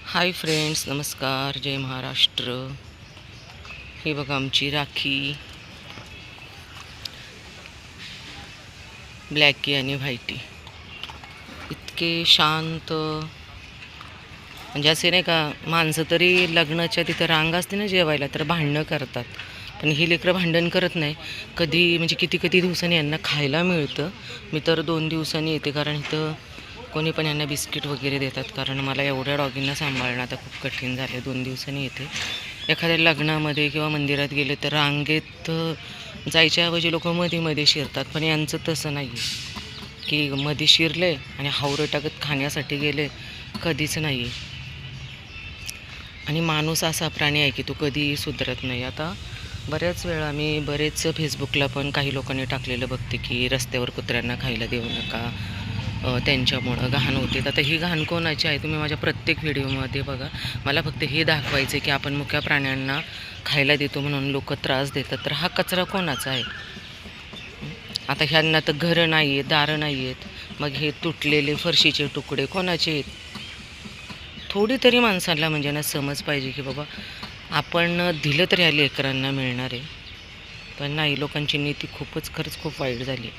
Hi friends, नमस्कार, जय महाराष्ट्र. हे बघा आमची राखी, ब्लॅकी आणि व्हाईटी. इतके शांत, म्हणजे असे नाही का, माणसं तरी लग्नाच्या तिथं रांग असते ना जेवायला तर भांडणं करतात, पण ही लेकरं भांडण करत नाही कधी. म्हणजे किती किती दिवसांनी यांना खायला मिळतं. मी तर 2 दिवसांनी येते, कारण इथं कोणी पण यांना बिस्किट वगैरे देतात, कारण मला एवढ्या डॉगींना सांभाळणं आता खूप कठीण झालं. 2 दिवसांनी येते. एखाद्या लग्नामध्ये किंवा मंदिरात गेले तर रांगेत जायच्या ऐवजी लोक मध्ये मध्ये शिरतात, पण यांचं तसं नाही आहे की मध्ये शिरले आणि हावरं टाकत खाण्यासाठी गेले. कधीच नाही. आणि माणूस असा प्राणी आहे की तो कधीही सुधरत नाही. आता बऱ्याच वेळा मी बरेच फेसबुकला पण काही लोकांनी टाकलेलं बघते की रस्त्यावर कुत्र्यांना खायला देऊ नका, त्यांच्यामुळं घाण होते. आता ही घाण कोणाची आहे तुम्ही माझ्या प्रत्येक व्हिडिओमध्ये बघा. मला फक्त हे दाखवायचं की आपण मुक्या प्राण्यांना खायला देतो म्हणून लोक त्रास देतात, तर हा कचरा कोणाचा आहे? आता ह्यांना तर घरं नाही आहेत, दारं नाही आहेत, मग हे तुटलेले फरशीचे तुकडे कोणाचे आहेत? थोडी तरी माणसाला म्हणजे ना समज पाहिजे की बाबा आपण दिलं तर ह्या लेकरांना मिळणार आहे. पण नाही, लोकांची नीती खूपच खरंच खूप वाईट झाली.